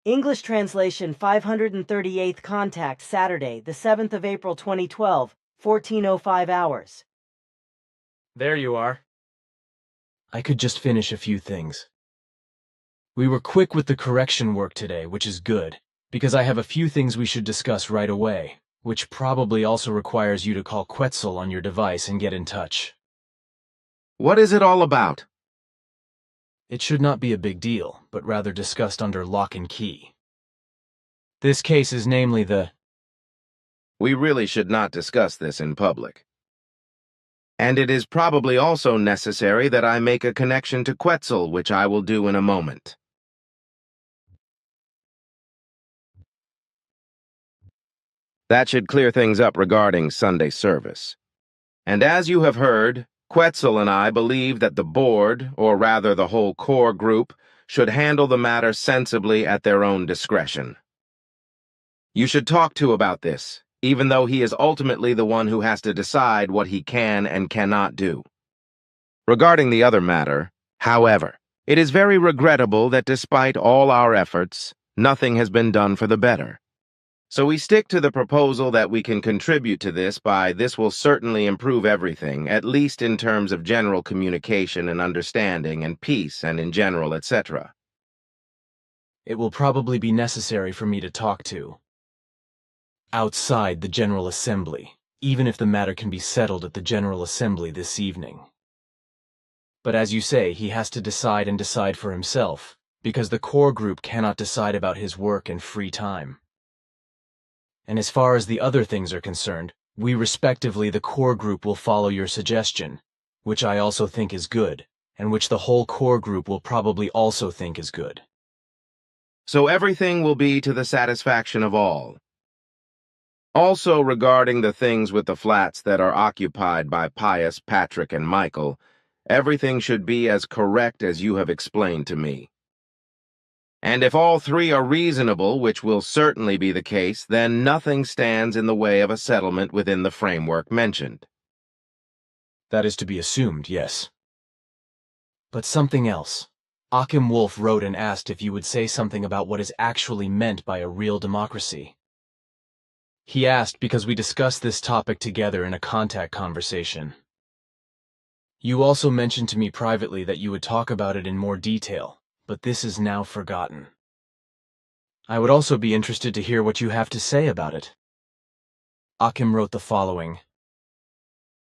English translation 538th contact Saturday, the 7th of April 2012, 14:05 hours. There you are. I could just finish a few things. We were quick with the correction work today, which is good, because I have a few things we should discuss right away, which probably also requires you to call Quetzal on your device and get in touch. What is it all about? It should not be a big deal, but rather discussed under lock and key. This case is namely the... We really should not discuss this in public. And it is probably also necessary that I make a connection to Quetzal, which I will do in a moment. That should clear things up regarding Sunday service. And as you have heard, Quetzal and I believe that the board, or rather the whole core group, should handle the matter sensibly at their own discretion. You should talk to about this, even though he is ultimately the one who has to decide what he can and cannot do. Regarding the other matter, however, it is very regrettable that despite all our efforts, nothing has been done for the better. So we stick to the proposal that we can contribute to this will certainly improve everything, at least in terms of general communication and understanding and peace and in general, etc. It will probably be necessary for me to talk to outside the General Assembly, even if the matter can be settled at the General Assembly this evening. But as you say, he has to decide and decide for himself, because the core group cannot decide about his work and free time. And as far as the other things are concerned, we respectively, the core group, will follow your suggestion, which I also think is good, and which the whole core group will probably also think is good. So everything will be to the satisfaction of all. Also regarding the things with the flats that are occupied by Pius, Patrick, and Michael, everything should be as correct as you have explained to me. And if all three are reasonable, which will certainly be the case, then nothing stands in the way of a settlement within the framework mentioned. That is to be assumed, yes. But something else. Achim Wolf wrote and asked if you would say something about what is actually meant by a real democracy. He asked because we discussed this topic together in a contact conversation. You also mentioned to me privately that you would talk about it in more detail, but this is now forgotten. I would also be interested to hear what you have to say about it. Achim wrote the following.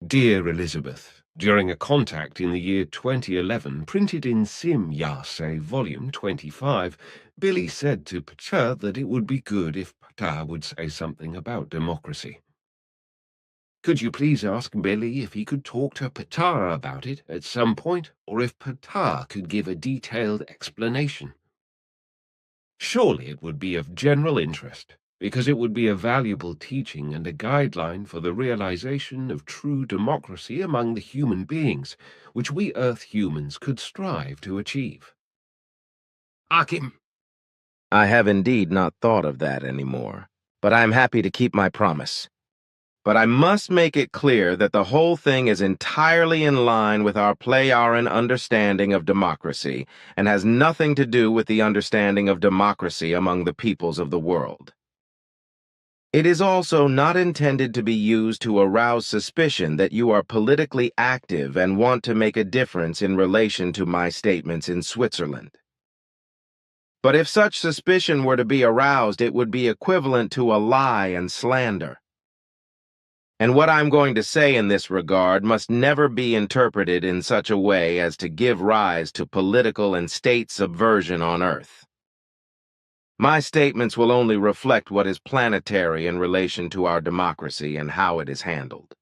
Dear Elizabeth, during a contact in the year 2011, printed in Sim Yase, volume 25, Billy said to Ptah that it would be good if Ptah would say something about democracy. Could you please ask Billy if he could talk to Ptah about it at some point, or if Ptah could give a detailed explanation? Surely it would be of general interest, because it would be a valuable teaching and a guideline for the realization of true democracy among the human beings, which we Earth humans could strive to achieve. Achim. I have indeed not thought of that anymore, but I am happy to keep my promise. But I must make it clear that the whole thing is entirely in line with our Plejaren understanding of democracy and has nothing to do with the understanding of democracy among the peoples of the world. It is also not intended to be used to arouse suspicion that you are politically active and want to make a difference in relation to my statements in Switzerland. But if such suspicion were to be aroused, it would be equivalent to a lie and slander. And what I'm going to say in this regard must never be interpreted in such a way as to give rise to political and state subversion on Earth. My statements will only reflect what is planetary in relation to our democracy and how it is handled.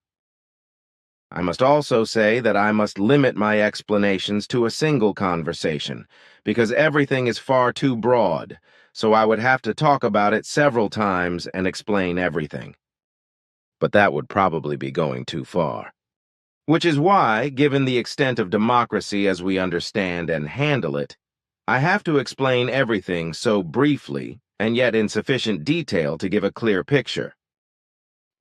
I must also say that I must limit my explanations to a single conversation, because everything is far too broad, so I would have to talk about it several times and explain everything. But that would probably be going too far. Which is why, given the extent of democracy as we understand and handle it, I have to explain everything so briefly, and yet in sufficient detail to give a clear picture.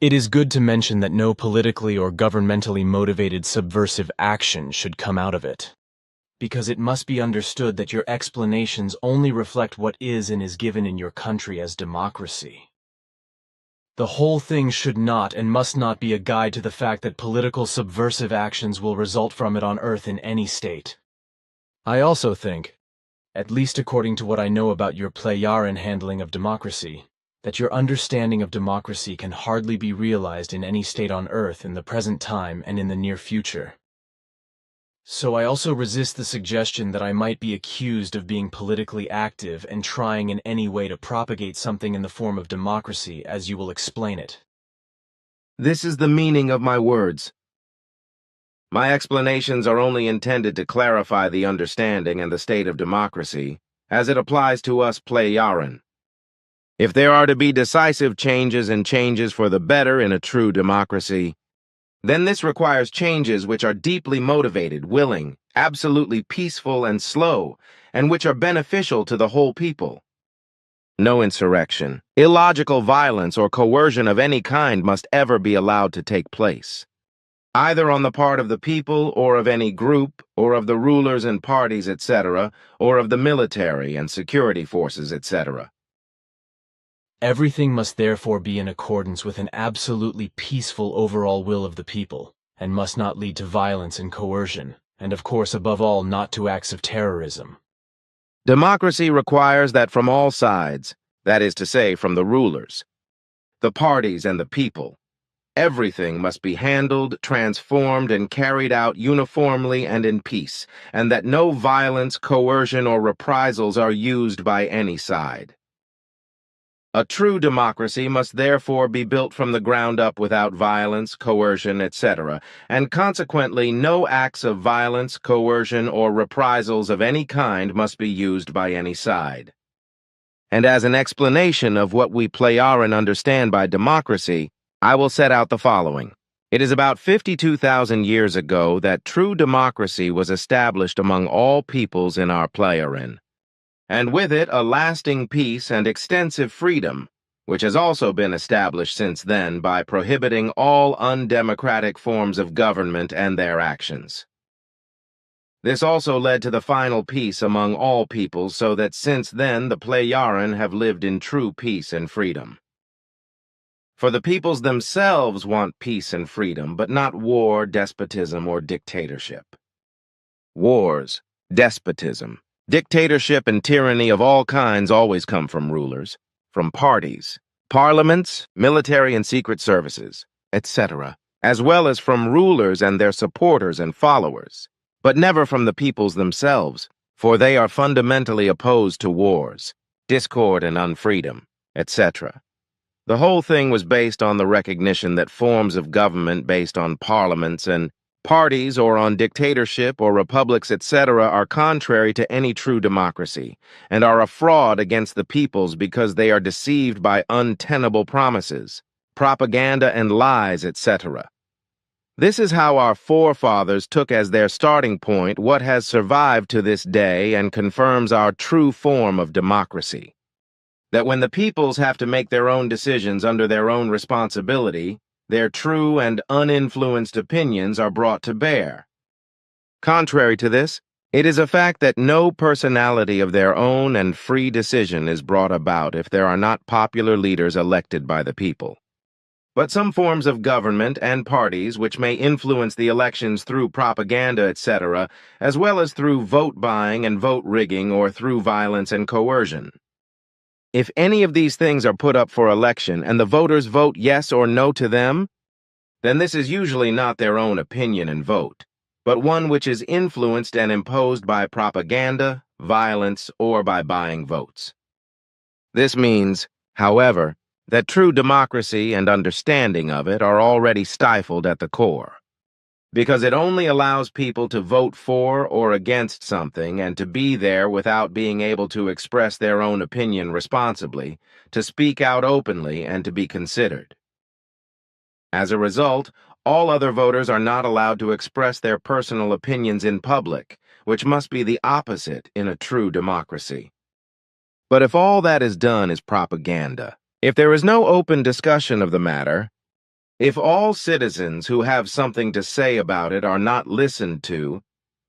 It is good to mention that no politically or governmentally motivated subversive action should come out of it. because it must be understood that your explanations only reflect what is and is given in your country as democracy. The whole thing should not and must not be a guide to the fact that political subversive actions will result from it on Earth in any state. I also think, at least according to what I know about your Plejaren handling of democracy, that your understanding of democracy can hardly be realized in any state on Earth in the present time and in the near future. So I also resist the suggestion that I might be accused of being politically active and trying in any way to propagate something in the form of democracy, as you will explain it. This is the meaning of my words. My explanations are only intended to clarify the understanding and the state of democracy as it applies to us Plejaren. If there are to be decisive changes and changes for the better in a true democracy, then this requires changes which are deeply motivated, willing, absolutely peaceful and slow, and which are beneficial to the whole people. No insurrection, illogical violence, or coercion of any kind must ever be allowed to take place, either on the part of the people or of any group, or of the rulers and parties, etc., or of the military and security forces, etc. Everything must therefore be in accordance with an absolutely peaceful overall will of the people, and must not lead to violence and coercion, and of course above all not to acts of terrorism. Democracy requires that from all sides, that is to say, from the rulers, the parties and the people, everything must be handled, transformed, and carried out uniformly and in peace, and that no violence, coercion, or reprisals are used by any side. A true democracy must therefore be built from the ground up without violence, coercion, etc., and consequently no acts of violence, coercion, or reprisals of any kind must be used by any side. And as an explanation of what we Plejaren understand by democracy, I will set out the following. It is about 52,000 years ago that true democracy was established among all peoples in our Plejaren, and with it a lasting peace and extensive freedom, which has also been established since then by prohibiting all undemocratic forms of government and their actions. This also led to the final peace among all peoples, so that since then the Plejaren have lived in true peace and freedom. For the peoples themselves want peace and freedom, but not war, despotism, or dictatorship. Wars, despotism, dictatorship and tyranny of all kinds always come from rulers, from parties, parliaments, military and secret services, etc., as well as from rulers and their supporters and followers, but never from the peoples themselves, for they are fundamentally opposed to wars, discord and unfreedom, etc. The whole thing was based on the recognition that forms of government based on parliaments and parties or on dictatorship or republics, etc., are contrary to any true democracy and are a fraud against the peoples because they are deceived by untenable promises, propaganda and lies, etc. This is how our forefathers took as their starting point what has survived to this day and confirms our true form of democracy. That when the peoples have to make their own decisions under their own responsibility, their true and uninfluenced opinions are brought to bear. Contrary to this, it is a fact that no personality of their own and free decision is brought about if there are not popular leaders elected by the people. But some forms of government and parties which may influence the elections through propaganda, etc., as well as through vote buying and vote rigging or through violence and coercion. If any of these things are put up for election and the voters vote yes or no to them, then this is usually not their own opinion and vote, but one which is influenced and imposed by propaganda, violence, or by buying votes. This means, however, that true democracy and understanding of it are already stifled at the core, because it only allows people to vote for or against something and to be there without being able to express their own opinion responsibly, to speak out openly, and to be considered. As a result, all other voters are not allowed to express their personal opinions in public, which must be the opposite in a true democracy. But if all that is done is propaganda, if there is no open discussion of the matter, if all citizens who have something to say about it are not listened to,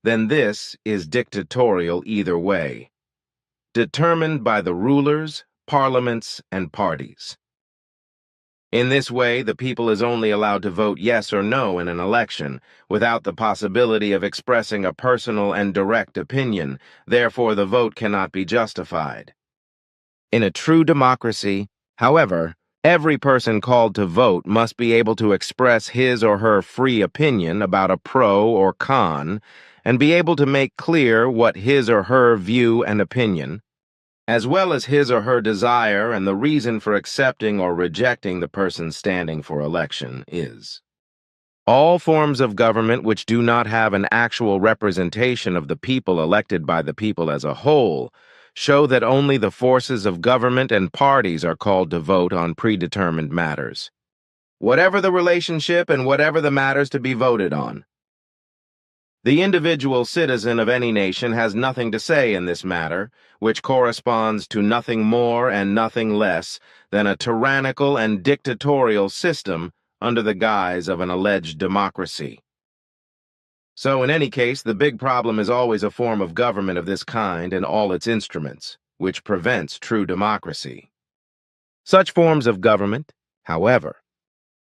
then this is dictatorial either way, determined by the rulers, parliaments, and parties. In this way, the people is only allowed to vote yes or no in an election, without the possibility of expressing a personal and direct opinion. Therefore, the vote cannot be justified. In a true democracy, however, every person called to vote must be able to express his or her free opinion about a pro or con, and be able to make clear what his or her view and opinion, as well as his or her desire and the reason for accepting or rejecting the person standing for election is. All forms of government which do not have an actual representation of the people elected by the people as a whole show that only the forces of government and parties are called to vote on predetermined matters, whatever the relationship and whatever the matters to be voted on. The individual citizen of any nation has nothing to say in this matter, which corresponds to nothing more and nothing less than a tyrannical and dictatorial system under the guise of an alleged democracy. So in any case, the big problem is always a form of government of this kind and all its instruments, which prevents true democracy. Such forms of government, however,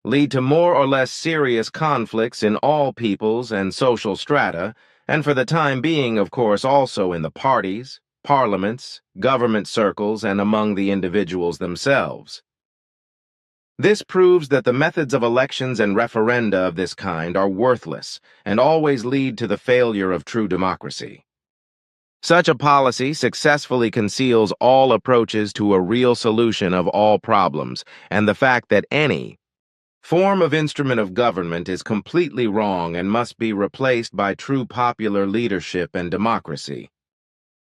lead to more or less serious conflicts in all peoples and social strata, and for the time being, of course, also in the parties, parliaments, government circles, and among the individuals themselves. This proves that the methods of elections and referenda of this kind are worthless and always lead to the failure of true democracy. Such a policy successfully conceals all approaches to a real solution of all problems, and the fact that any form of instrument of government is completely wrong and must be replaced by true popular leadership and democracy.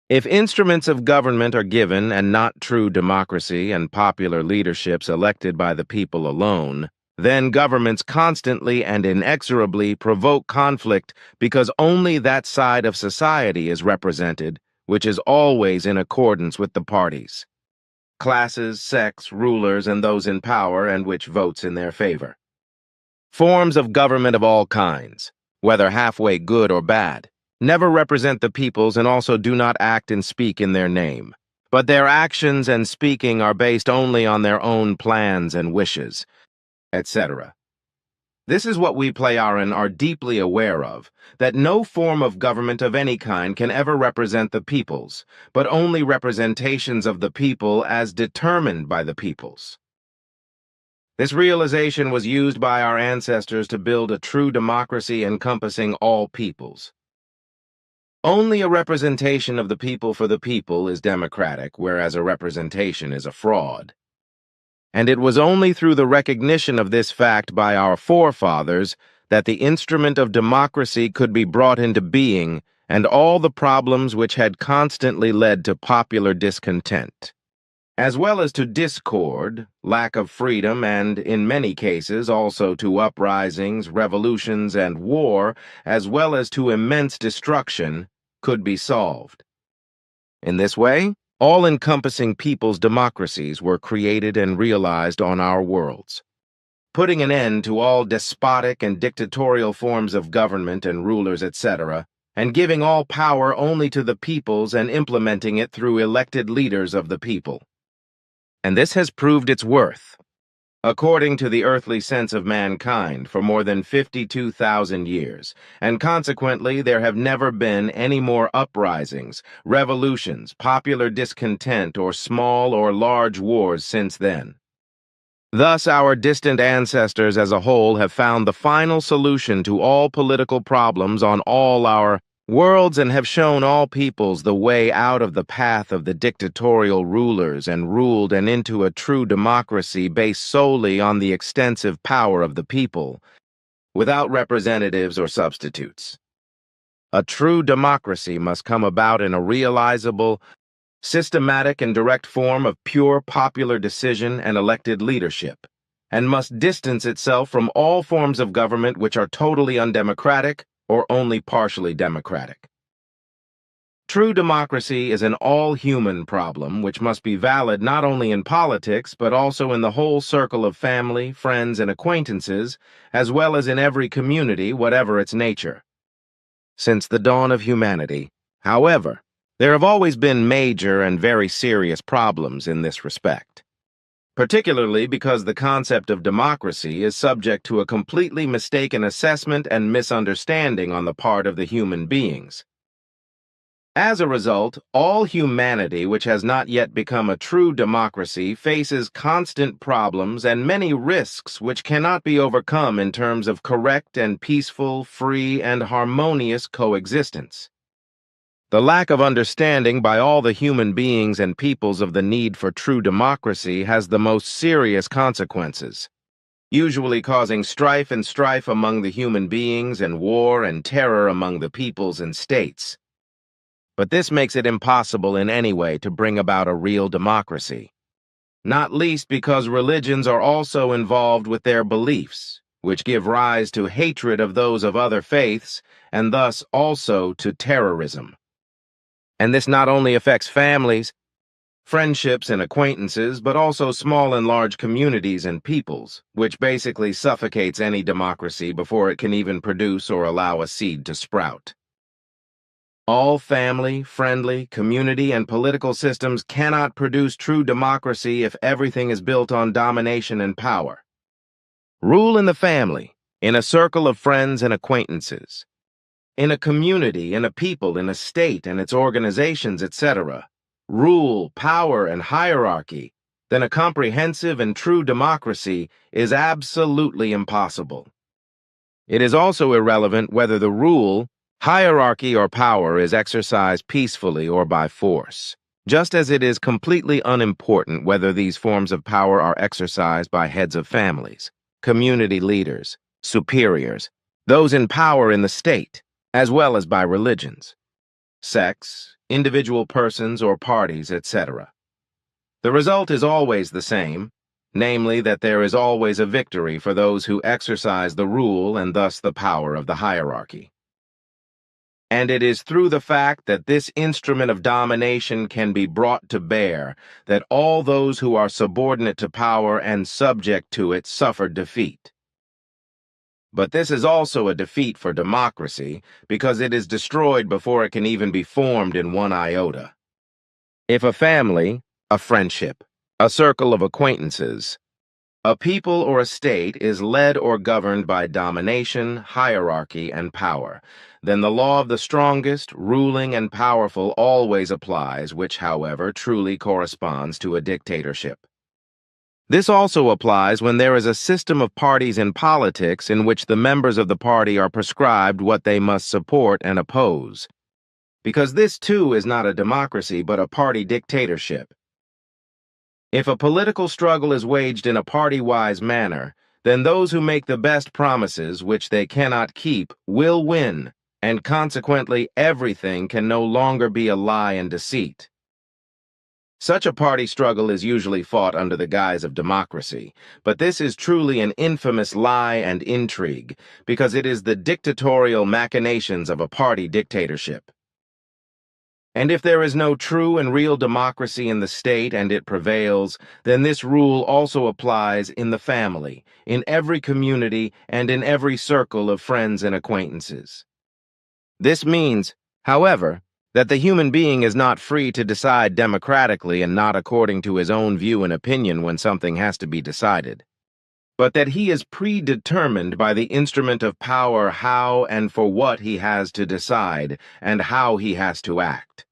If instruments of government are given and not true democracy and popular leaderships elected by the people alone, then governments constantly and inexorably provoke conflict because only that side of society is represented, which is always in accordance with the parties, classes, sects, rulers, and those in power, and which votes in their favor. Forms of government of all kinds, whether halfway good or bad, never represent the peoples and also do not act and speak in their name. But their actions and speaking are based only on their own plans and wishes, etc. This is what we Plejaren are deeply aware of, that no form of government of any kind can ever represent the peoples, but only representations of the people as determined by the peoples. This realization was used by our ancestors to build a true democracy encompassing all peoples. Only a representation of the people for the people is democratic, whereas a representation is a fraud. And it was only through the recognition of this fact by our forefathers that the instrument of democracy could be brought into being, and all the problems which had constantly led to popular discontent, as well as to discord, lack of freedom, and, in many cases, also to uprisings, revolutions, and war, as well as to immense destruction, could be solved. In this way, all-encompassing people's democracies were created and realized on our worlds, putting an end to all despotic and dictatorial forms of government and rulers, etc., and giving all power only to the peoples and implementing it through elected leaders of the people. And this has proved its worth, according to the earthly sense of mankind, for more than 52,000 years, and consequently there have never been any more uprisings, revolutions, popular discontent, or small or large wars since then. Thus, our distant ancestors as a whole have found the final solution to all political problems on all our worlds and have shown all peoples the way out of the path of the dictatorial rulers and ruled and into a true democracy based solely on the extensive power of the people, without representatives or substitutes. A true democracy must come about in a realizable, systematic and direct form of pure popular decision and elected leadership, and must distance itself from all forms of government which are totally undemocratic or only partially democratic. True democracy is an all-human problem which must be valid not only in politics but also in the whole circle of family, friends, and acquaintances, as well as in every community, whatever its nature. since the dawn of humanity. However, there have always been major and very serious problems in this respect, particularly because the concept of democracy is subject to a completely mistaken assessment and misunderstanding on the part of the human beings. As a result, all humanity which has not yet become a true democracy faces constant problems and many risks which cannot be overcome in terms of correct and peaceful, free, and harmonious coexistence. The lack of understanding by all the human beings and peoples of the need for true democracy has the most serious consequences, usually causing strife among the human beings and war and terror among the peoples and states. But this makes it impossible in any way to bring about a real democracy, not least because religions are also involved with their beliefs, which give rise to hatred of those of other faiths and thus also to terrorism. And this not only affects families, friendships, and acquaintances, but also small and large communities and peoples, which basically suffocates any democracy before it can even produce or allow a seed to sprout. All family, friendly, community, and political systems cannot produce true democracy if everything is built on domination and power. Rule in the family, in a circle of friends and acquaintances, in a community, in a people, in a state and its organizations, etc. Rule, power, and hierarchy, then a comprehensive and true democracy is absolutely impossible. It is also irrelevant whether the rule, hierarchy, or power is exercised peacefully or by force, just as it is completely unimportant whether these forms of power are exercised by heads of families, community leaders, superiors, those in power in the state, as well as by religions, sects, individual persons or parties, etc. The result is always the same, namely that there is always a victory for those who exercise the rule and thus the power of the hierarchy. And it is through the fact that this instrument of domination can be brought to bear that all those who are subordinate to power and subject to it suffer defeat. But this is also a defeat for democracy because it is destroyed before it can even be formed in one iota. If a family, a friendship, a circle of acquaintances, a people or a state is led or governed by domination, hierarchy, and power, then the law of the strongest, ruling, and powerful always applies, which, however, truly corresponds to a dictatorship. This also applies when there is a system of parties in politics in which the members of the party are prescribed what they must support and oppose, because this too is not a democracy but a party dictatorship. If a political struggle is waged in a party-wise manner, then those who make the best promises which they cannot keep will win, and consequently everything can no longer be a lie and deceit. Such a party struggle is usually fought under the guise of democracy, but this is truly an infamous lie and intrigue, because it is the dictatorial machinations of a party dictatorship. And if there is no true and real democracy in the state and it prevails, then this rule also applies in the family, in every community, and in every circle of friends and acquaintances. This means, however, that the human being is not free to decide democratically and not according to his own view and opinion when something has to be decided, but that he is predetermined by the instrument of power how and for what he has to decide and how he has to act.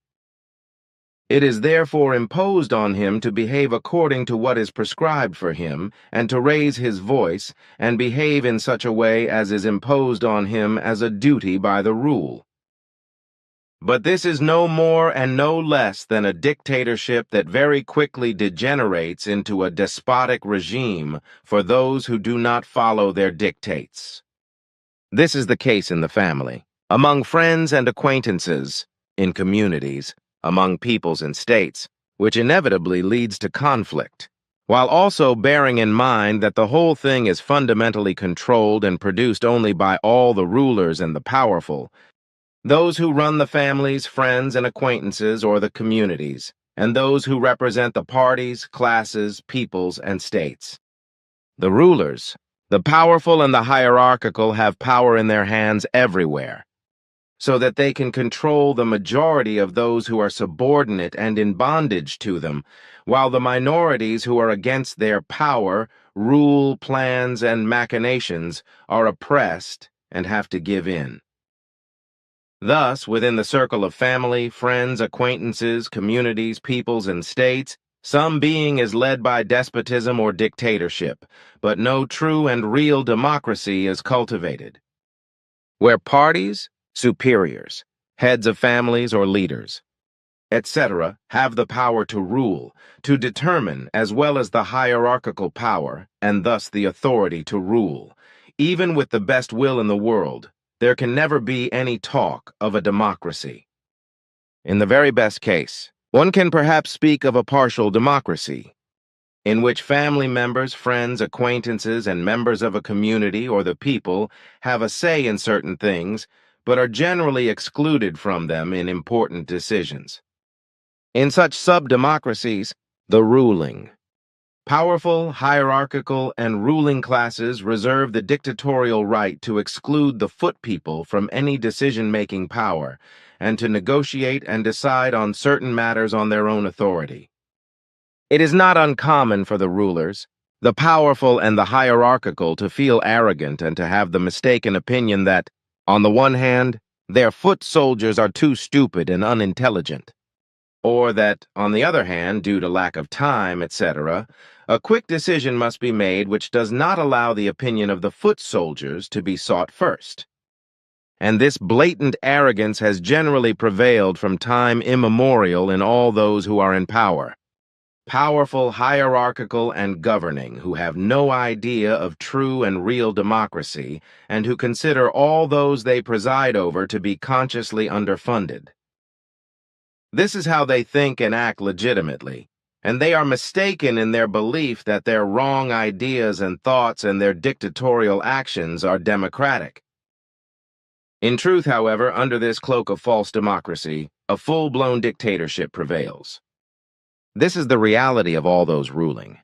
It is therefore imposed on him to behave according to what is prescribed for him, and to raise his voice, and behave in such a way as is imposed on him as a duty by the rule. But this is no more and no less than a dictatorship that very quickly degenerates into a despotic regime for those who do not follow their dictates. This is the case in the family, among friends and acquaintances, in communities, among peoples and states, which inevitably leads to conflict, while also bearing in mind that the whole thing is fundamentally controlled and produced only by all the rulers and the powerful, those who run the families, friends, and acquaintances or the communities, and those who represent the parties, classes, peoples, and states. The rulers, the powerful and the hierarchical have power in their hands everywhere. so that they can control the majority of those who are subordinate and in bondage to them, while the minorities who are against their power, rule, plans, and machinations are oppressed and have to give in. Thus, within the circle of family, friends, acquaintances, communities, peoples, and states, some being is led by despotism or dictatorship, but no true and real democracy is cultivated. Where parties, superiors, heads of families or leaders, etc., have the power to rule, to determine, as well as the hierarchical power, and thus the authority to rule, even with the best will in the world, there can never be any talk of a democracy. In the very best case, one can perhaps speak of a partial democracy, in which family members, friends, acquaintances, and members of a community or the people have a say in certain things, but are generally excluded from them in important decisions. In such sub-democracies, the ruling, powerful, hierarchical, and ruling classes reserve the dictatorial right to exclude the foot people from any decision-making power and to negotiate and decide on certain matters on their own authority. It is not uncommon for the rulers, the powerful and the hierarchical, to feel arrogant and to have the mistaken opinion that, on the one hand, their foot soldiers are too stupid and unintelligent, or that, on the other hand, due to lack of time, etc., a quick decision must be made which does not allow the opinion of the foot soldiers to be sought first. And this blatant arrogance has generally prevailed from time immemorial in all those who are in power. Powerful, hierarchical, and governing, who have no idea of true and real democracy, and who consider all those they preside over to be consciously underfunded. This is how they think and act legitimately, and they are mistaken in their belief that their wrong ideas and thoughts and their dictatorial actions are democratic. In truth, however, under this cloak of false democracy, a full-blown dictatorship prevails. This is the reality of all those ruling.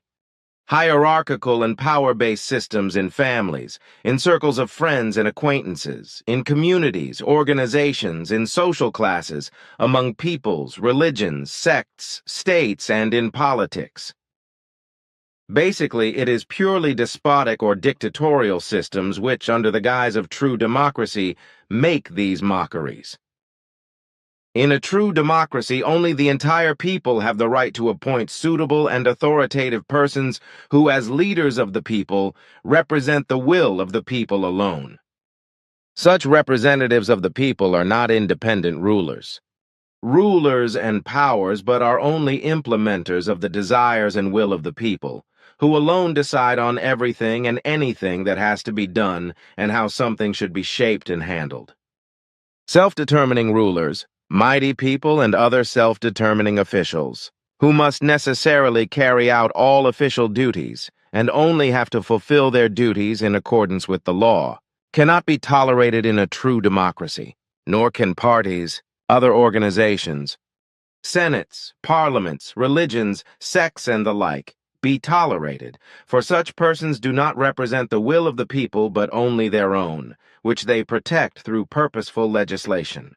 Hierarchical and power-based systems in families, in circles of friends and acquaintances, in communities, organizations, in social classes, among peoples, religions, sects, states, and in politics. Basically, it is purely despotic or dictatorial systems which, under the guise of true democracy, make these mockeries. In a true democracy, only the entire people have the right to appoint suitable and authoritative persons who, as leaders of the people, represent the will of the people alone. Such representatives of the people are not independent rulers. Rulers and powers but are only implementers of the desires and will of the people, who alone decide on everything and anything that has to be done and how something should be shaped and handled. Self-determining rulers, mighty people, and other self-determining officials, who must necessarily carry out all official duties and only have to fulfill their duties in accordance with the law, cannot be tolerated in a true democracy, nor can parties, other organizations, senates, parliaments, religions, sects, and the like be tolerated, for such persons do not represent the will of the people but only their own, which they protect through purposeful legislation.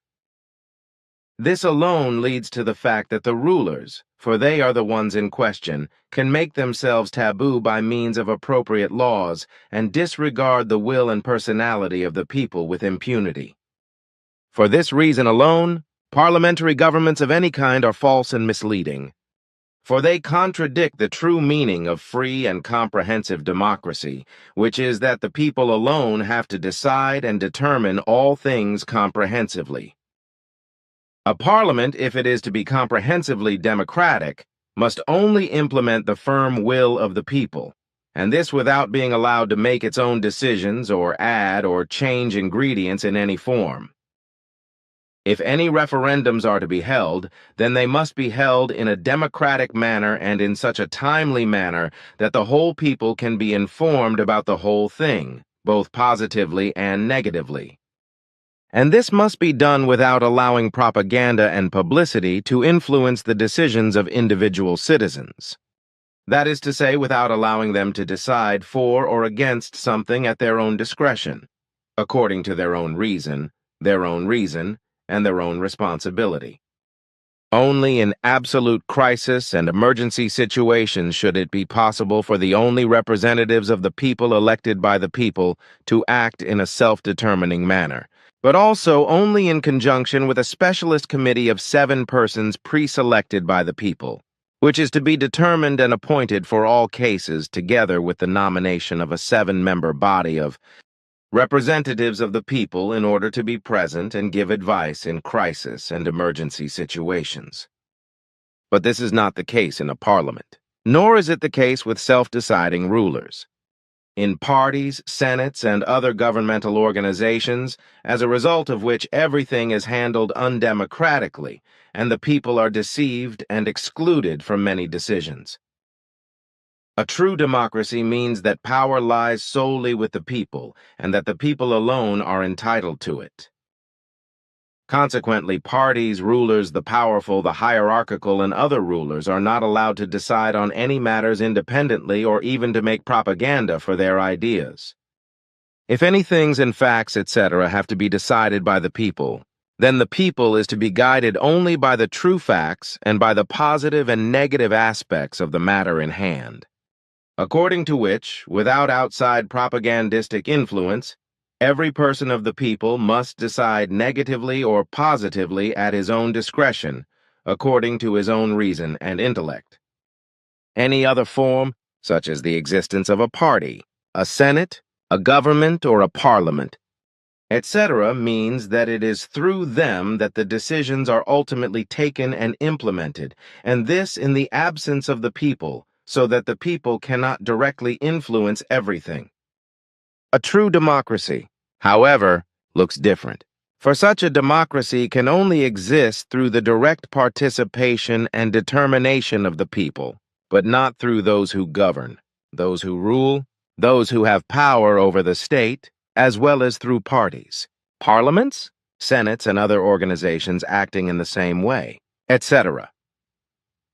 This alone leads to the fact that the rulers, for they are the ones in question, can make themselves taboo by means of appropriate laws and disregard the will and personality of the people with impunity. For this reason alone, parliamentary governments of any kind are false and misleading, for they contradict the true meaning of free and comprehensive democracy, which is that the people alone have to decide and determine all things comprehensively. A parliament, if it is to be comprehensively democratic, must only implement the firm will of the people, and this without being allowed to make its own decisions or add or change ingredients in any form. If any referendums are to be held, then they must be held in a democratic manner and in such a timely manner that the whole people can be informed about the whole thing, both positively and negatively. And this must be done without allowing propaganda and publicity to influence the decisions of individual citizens. That is to say, without allowing them to decide for or against something at their own discretion, according to their own reason, their own reason, and their own responsibility. Only in absolute crisis and emergency situations should it be possible for the only representatives of the people elected by the people to act in a self-determining manner, but also only in conjunction with a specialist committee of 7 persons pre-selected by the people, which is to be determined and appointed for all cases together with the nomination of a 7-member body of representatives of the people in order to be present and give advice in crisis and emergency situations. But this is not the case in a parliament, nor is it the case with self-deciding rulers. In parties, senates, and other governmental organizations, as a result of which everything is handled undemocratically, and the people are deceived and excluded from many decisions. A true democracy means that power lies solely with the people, and that the people alone are entitled to it. Consequently, parties, rulers, the powerful, the hierarchical, and other rulers are not allowed to decide on any matters independently or even to make propaganda for their ideas. If any things and facts, etc., have to be decided by the people, then the people is to be guided only by the true facts and by the positive and negative aspects of the matter in hand. According to which, without outside propagandistic influence, every person of the people must decide negatively or positively at his own discretion, according to his own reason and intellect. Any other form, such as the existence of a party, a senate, a government, or a parliament, etc., means that it is through them that the decisions are ultimately taken and implemented, and this in the absence of the people, so that the people cannot directly influence everything. A true democracy, however, looks different. For such a democracy can only exist through the direct participation and determination of the people, but not through those who govern, those who rule, those who have power over the state, as well as through parties, parliaments, senates, and other organizations acting in the same way, etc.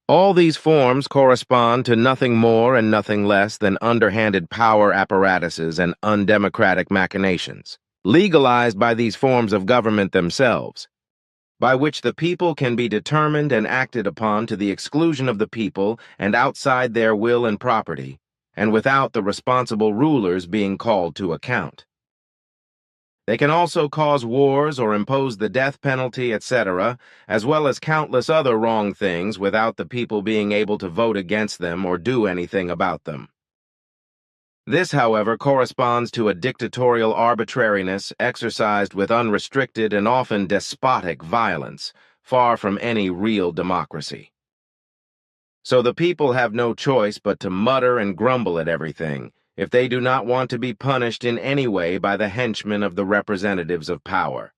All these forms correspond to nothing more and nothing less than underhanded power apparatuses and undemocratic machinations, legalized by these forms of government themselves, by which the people can be determined and acted upon to the exclusion of the people and outside their will and property, and without the responsible rulers being called to account. They can also cause wars or impose the death penalty, etc., as well as countless other wrong things without the people being able to vote against them or do anything about them. This, however, corresponds to a dictatorial arbitrariness exercised with unrestricted and often despotic violence, far from any real democracy. So the people have no choice but to mutter and grumble at everything, if they do not want to be punished in any way by the henchmen of the representatives of power.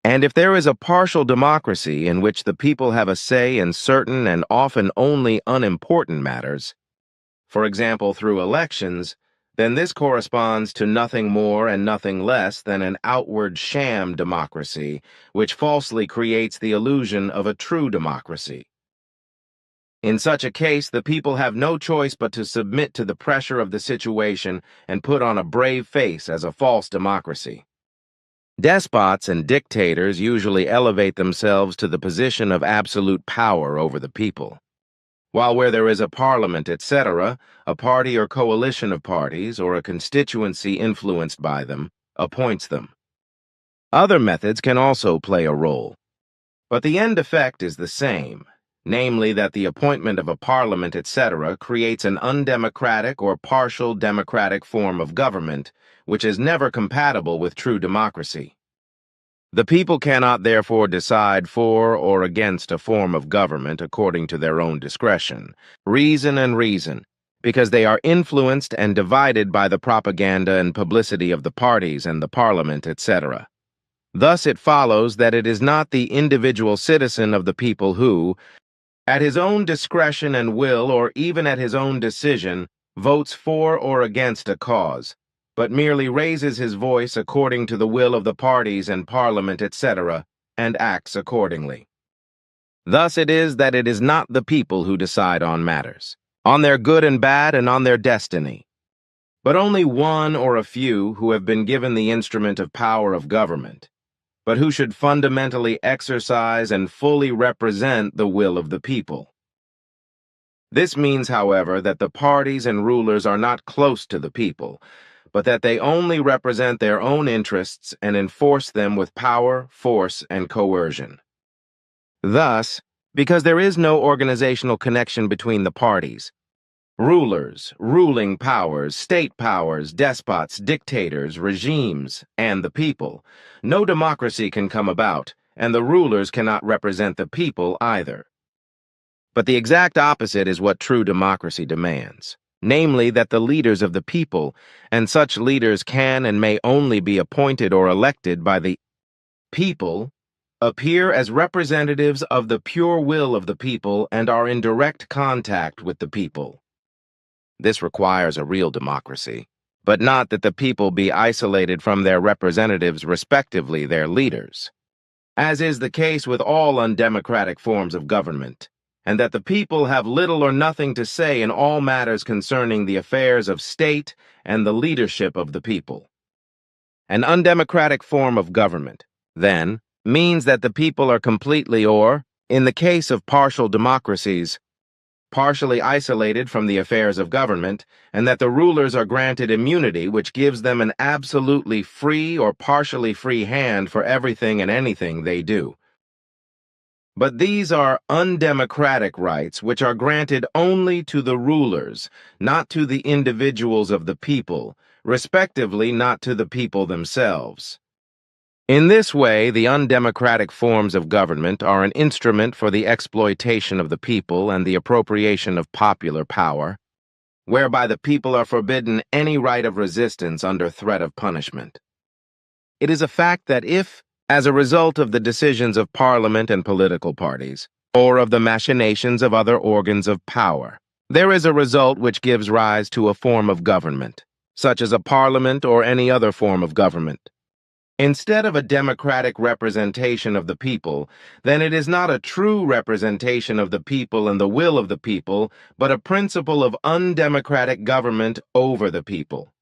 And if there is a partial democracy in which the people have a say in certain and often only unimportant matters, for example through elections, then this corresponds to nothing more and nothing less than an outward sham democracy, which falsely creates the illusion of a true democracy. In such a case, the people have no choice but to submit to the pressure of the situation and put on a brave face as a false democracy. Despots and dictators usually elevate themselves to the position of absolute power over the people, while where there is a parliament, etc., a party or coalition of parties, or a constituency influenced by them, appoints them. Other methods can also play a role, but the end effect is the same. Namely that the appointment of a parliament, etc., creates an undemocratic or partial democratic form of government, which is never compatible with true democracy. The people cannot therefore decide for or against a form of government according to their own discretion, reason, because they are influenced and divided by the propaganda and publicity of the parties and the parliament, etc. Thus it follows that it is not the individual citizen of the people who, at his own discretion and will, or even at his own decision, votes for or against a cause, but merely raises his voice according to the will of the parties and parliament, etc., and acts accordingly. Thus it is that it is not the people who decide on matters, on their good and bad and on their destiny, but only one or a few who have been given the instrument of power of government, but who should fundamentally exercise and fully represent the will of the people. This means, however, that the parties and rulers are not close to the people, but that they only represent their own interests and enforce them with power, force, and coercion. Thus, because there is no organizational connection between the parties, rulers, ruling powers, state powers, despots, dictators, regimes, and the people, no democracy can come about, and the rulers cannot represent the people either. But the exact opposite is what true democracy demands, namely that the leaders of the people, and such leaders can and may only be appointed or elected by the people, appear as representatives of the pure will of the people and are in direct contact with the people. This requires a real democracy, but not that the people be isolated from their representatives, respectively their leaders, as is the case with all undemocratic forms of government, and that the people have little or nothing to say in all matters concerning the affairs of state and the leadership of the people. An undemocratic form of government, then, means that the people are completely or, in the case of partial democracies, partially isolated from the affairs of government, and that the rulers are granted immunity which gives them an absolutely free or partially free hand for everything and anything they do. But these are undemocratic rights which are granted only to the rulers, not to the individuals of the people, respectively not to the people themselves. In this way, the undemocratic forms of government are an instrument for the exploitation of the people and the appropriation of popular power, whereby the people are forbidden any right of resistance under threat of punishment. It is a fact that if, as a result of the decisions of Parliament and political parties, or of the machinations of other organs of power, there is a result which gives rise to a form of government, such as a parliament or any other form of government, instead of a democratic representation of the people, then it is not a true representation of the people and the will of the people, but a principle of undemocratic government over the people.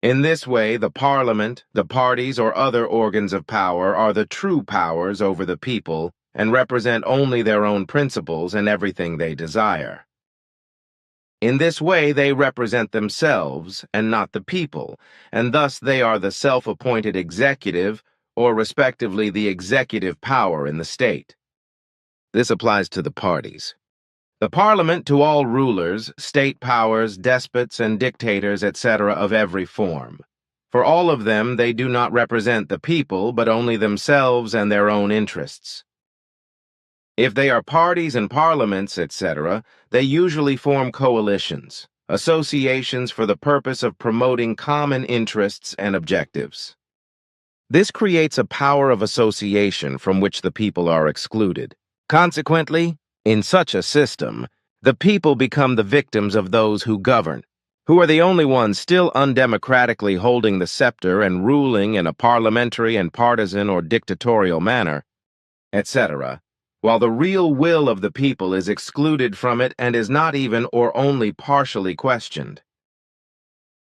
In this way, the parliament, the parties, or other organs of power are the true powers over the people and represent only their own principles and everything they desire. In this way, they represent themselves and not the people, and thus they are the self-appointed executive, or respectively the executive power in the state. This applies to the parties. The parliament to all rulers, state powers, despots, and dictators, etc. of every form. For all of them, they do not represent the people, but only themselves and their own interests. If they are parties and parliaments, etc., they usually form coalitions, associations for the purpose of promoting common interests and objectives. This creates a power of association from which the people are excluded. Consequently, in such a system, the people become the victims of those who govern, who are the only ones still undemocratically holding the scepter and ruling in a parliamentary and partisan or dictatorial manner, etc., while the real will of the people is excluded from it and is not even or only partially questioned.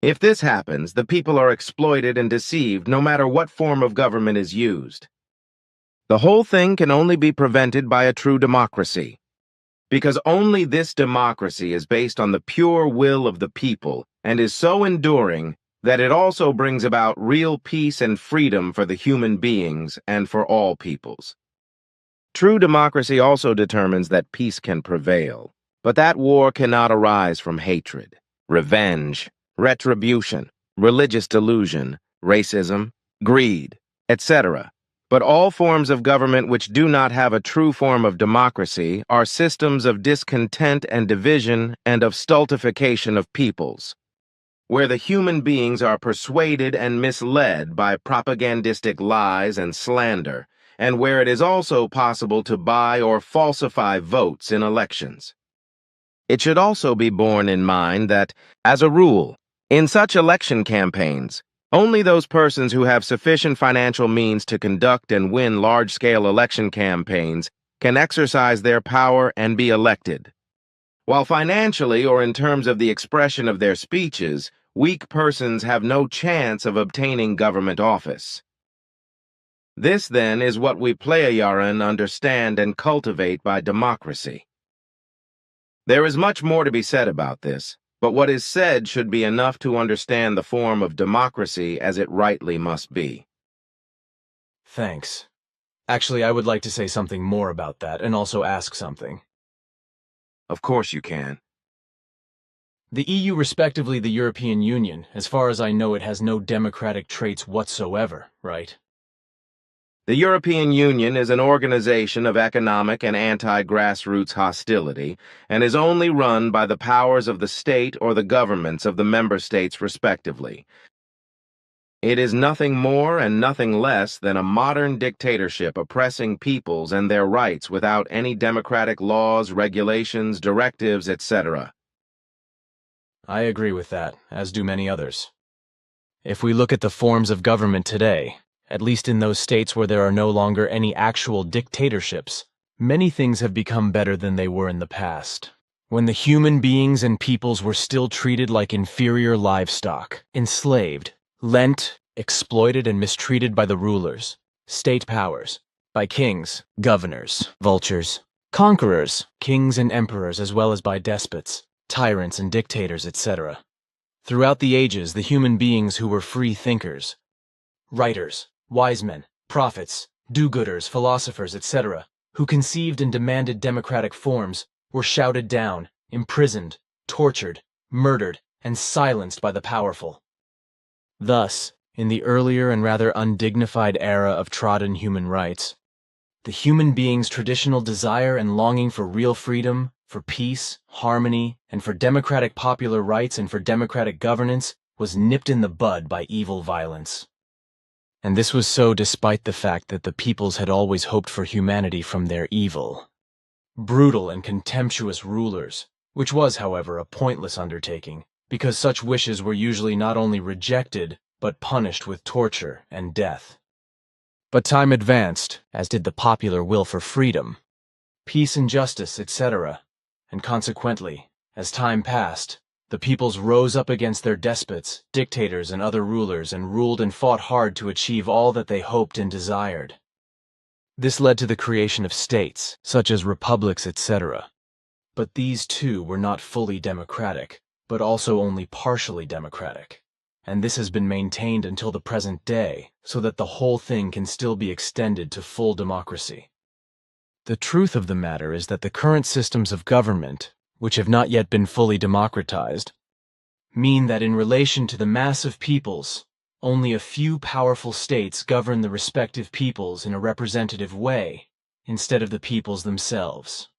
If this happens, the people are exploited and deceived no matter what form of government is used. The whole thing can only be prevented by a true democracy, because only this democracy is based on the pure will of the people and is so enduring that it also brings about real peace and freedom for the human beings and for all peoples. True democracy also determines that peace can prevail, but that war cannot arise from hatred, revenge, retribution, religious delusion, racism, greed, etc. But all forms of government which do not have a true form of democracy are systems of discontent and division and of stultification of peoples, where the human beings are persuaded and misled by propagandistic lies and slander, and where it is also possible to buy or falsify votes in elections. It should also be borne in mind that, as a rule, in such election campaigns, only those persons who have sufficient financial means to conduct and win large-scale election campaigns can exercise their power and be elected, while financially or in terms of the expression of their speeches, weak persons have no chance of obtaining government office. This, then, is what we Plejaren understand and cultivate by democracy. There is much more to be said about this, but what is said should be enough to understand the form of democracy as it rightly must be. Thanks. Actually, I would like to say something more about that, and also ask something. Of course you can. The EU, respectively the European Union, as far as I know, it has no democratic traits whatsoever, right? The European Union is an organization of economic and anti-grassroots hostility and is only run by the powers of the state or the governments of the member states respectively. It is nothing more and nothing less than a modern dictatorship oppressing peoples and their rights without any democratic laws, regulations, directives, etc. I agree with that, as do many others. If we look at the forms of government today, at least in those states where there are no longer any actual dictatorships, many things have become better than they were in the past, when the human beings and peoples were still treated like inferior livestock, enslaved, lent, exploited, and mistreated by the rulers, state powers, by kings, governors, vultures, conquerors, kings and emperors, as well as by despots, tyrants and dictators, etc. Throughout the ages, the human beings who were free thinkers, writers, wise men, prophets, do-gooders, philosophers, etc., who conceived and demanded democratic forms, were shouted down, imprisoned, tortured, murdered, and silenced by the powerful. Thus, in the earlier and rather undignified era of trodden human rights, the human being's traditional desire and longing for real freedom, for peace, harmony, and for democratic popular rights and for democratic governance was nipped in the bud by evil violence. And this was so despite the fact that the peoples had always hoped for humanity from their evil, brutal and contemptuous rulers, which was, however, a pointless undertaking, because such wishes were usually not only rejected, but punished with torture and death. But time advanced, as did the popular will for freedom, peace and justice, etc., and consequently, as time passed, the peoples rose up against their despots, dictators, and other rulers and ruled and fought hard to achieve all that they hoped and desired. This led to the creation of states, such as republics, etc. But these too were not fully democratic, but also only partially democratic. And this has been maintained until the present day, so that the whole thing can still be extended to full democracy. The truth of the matter is that the current systems of government, which have not yet been fully democratized, mean that in relation to the mass of peoples, only a few powerful states govern the respective peoples in a representative way, instead of the peoples themselves.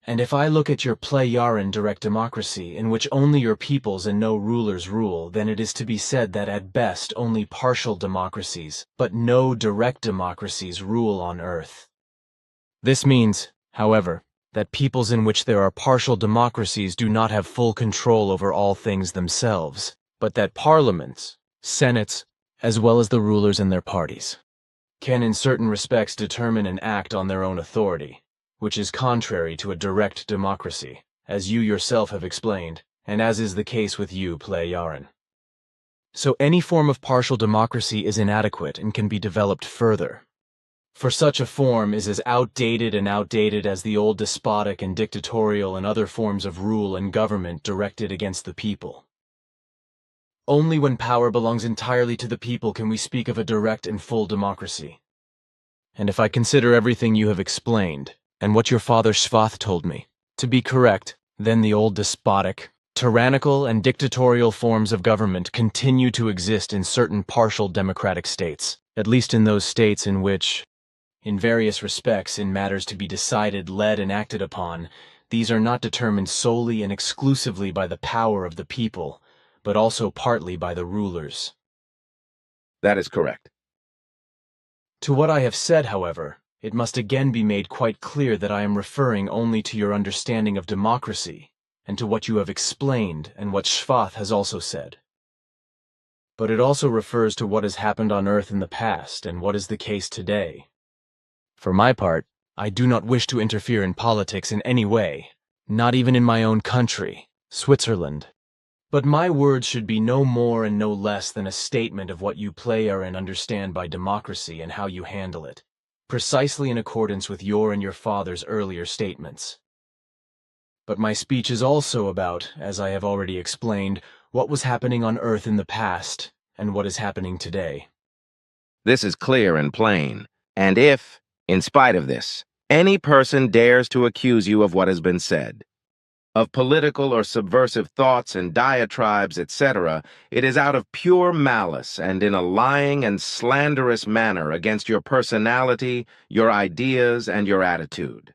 And if I look at your Plejaren direct democracy, in which only your peoples and no rulers rule, then it is to be said that at best only partial democracies, but no direct democracies rule on Earth. This means, however, that peoples in which there are partial democracies do not have full control over all things themselves, but that parliaments, senates, as well as the rulers and their parties, can in certain respects determine and act on their own authority, which is contrary to a direct democracy, as you yourself have explained, and as is the case with you, Plejaren. So any form of partial democracy is inadequate and can be developed further. For such a form is as outdated as the old despotic and dictatorial and other forms of rule and government directed against the people. Only when power belongs entirely to the people can we speak of a direct and full democracy. And if I consider everything you have explained, and what your father Schwath told me, to be correct, then the old despotic, tyrannical, and dictatorial forms of government continue to exist in certain partial democratic states, at least in those states in which, in various respects, in matters to be decided, led, and acted upon, these are not determined solely and exclusively by the power of the people, but also partly by the rulers. That is correct. To what I have said, however, it must again be made quite clear that I am referring only to your understanding of democracy, and to what you have explained and what Schwath has also said. But it also refers to what has happened on Earth in the past and what is the case today. For my part, I do not wish to interfere in politics in any way, not even in my own country, Switzerland. But my words should be no more and no less than a statement of what you Plejaren understand by democracy and how you handle it, precisely in accordance with your and your father's earlier statements. But my speech is also about, as I have already explained, what was happening on Earth in the past and what is happening today. This is clear and plain. And if, in spite of this, any person dares to accuse you of what has been said, of political or subversive thoughts and diatribes, etc., it is out of pure malice and in a lying and slanderous manner against your personality, your ideas, and your attitude.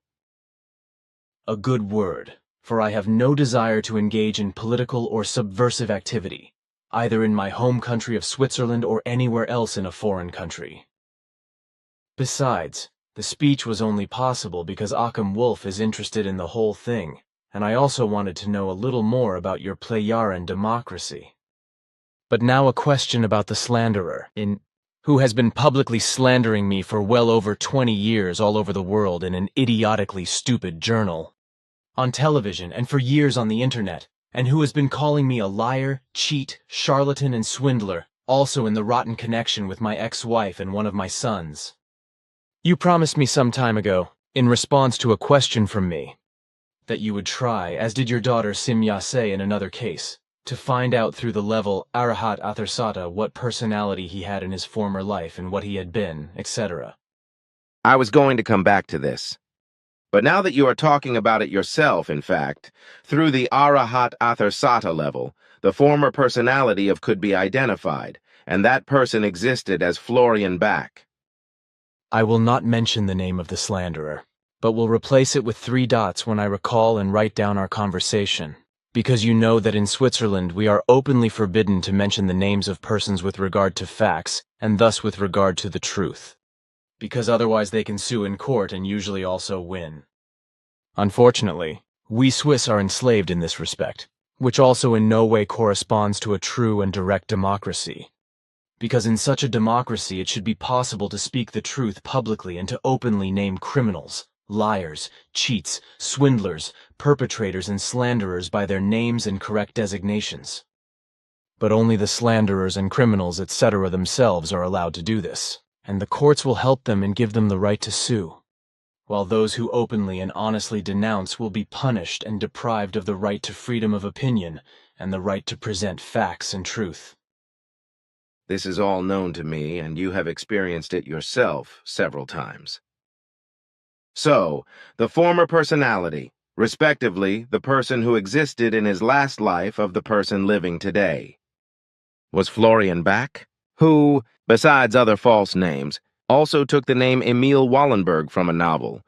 A good word, for I have no desire to engage in political or subversive activity, either in my home country of Switzerland or anywhere else in a foreign country. Besides, the speech was only possible because Occam Wolf is interested in the whole thing, and I also wanted to know a little more about your Plejaren democracy. But now a question about the slanderer, who has been publicly slandering me for well over 20 years all over the world in an idiotically stupid journal, on television, and for years on the internet, and who has been calling me a liar, cheat, charlatan, and swindler, also in the rotten connection with my ex-wife and one of my sons. You promised me some time ago, in response to a question from me, that you would try, as did your daughter Simyase in another case, to find out through the level Arahat Athersata what personality he had in his former life and what he had been, etc. I was going to come back to this. But now that you are talking about it yourself, in fact, through the Arahat Athersata level, the former personality of could be identified, and that person existed as Florian Back. I will not mention the name of the slanderer, but will replace it with 3 dots when I recall and write down our conversation, because you know that in Switzerland we are openly forbidden to mention the names of persons with regard to facts, and thus with regard to the truth, because otherwise they can sue in court and usually also win. Unfortunately, we Swiss are enslaved in this respect, which also in no way corresponds to a true and direct democracy. Because in such a democracy it should be possible to speak the truth publicly and to openly name criminals, liars, cheats, swindlers, perpetrators, and slanderers by their names and correct designations. But only the slanderers and criminals, etc. themselves are allowed to do this, and the courts will help them and give them the right to sue, while those who openly and honestly denounce will be punished and deprived of the right to freedom of opinion and the right to present facts and truth. This is all known to me, and you have experienced it yourself several times. So, the former personality, respectively the person who existed in his last life of the person living today, was Florian Back, who, besides other false names, also took the name Emil Wallenberg from a novel,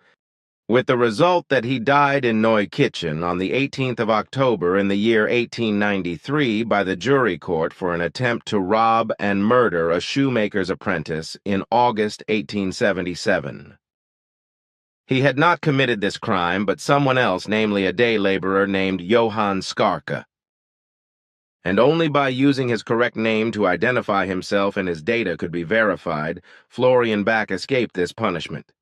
with the result that he died in Neukitchen on the 18th of October in the year 1893 by the jury court for an attempt to rob and murder a shoemaker's apprentice in August 1877. He had not committed this crime, but someone else, namely a day laborer named Johann Skarke. And only by using his correct name to identify himself and his data could be verified, Florian Back escaped this punishment.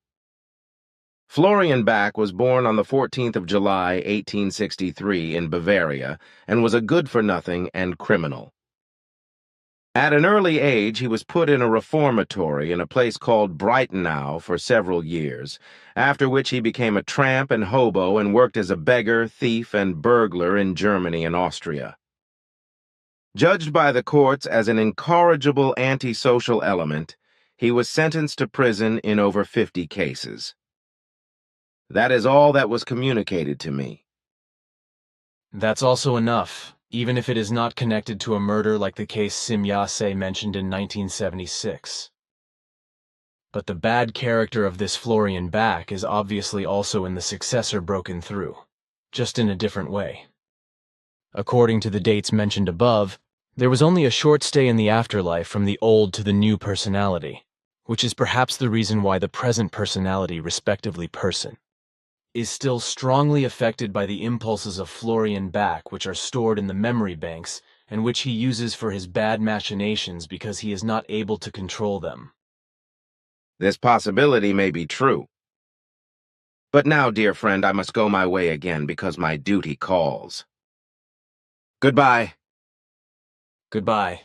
Florian Back was born on the 14th of July, 1863, in Bavaria, and was a good-for-nothing and criminal. At an early age, he was put in a reformatory in a place called Breitenau for several years, after which he became a tramp and hobo and worked as a beggar, thief, and burglar in Germany and Austria. Judged by the courts as an incorrigible antisocial element, he was sentenced to prison in over 50 cases. That is all that was communicated to me. That's also enough, even if it is not connected to a murder like the case Simyase mentioned in 1976. But the bad character of this Florian Back is obviously also in the successor broken through, just in a different way. According to the dates mentioned above, there was only a short stay in the afterlife from the old to the new personality, which is perhaps the reason why the present personality, respectively person, is still strongly affected by the impulses of Florian Back, which are stored in the memory banks and which he uses for his bad machinations because he is not able to control them. This possibility may be true. But now, dear friend, I must go my way again because my duty calls. Goodbye. Goodbye.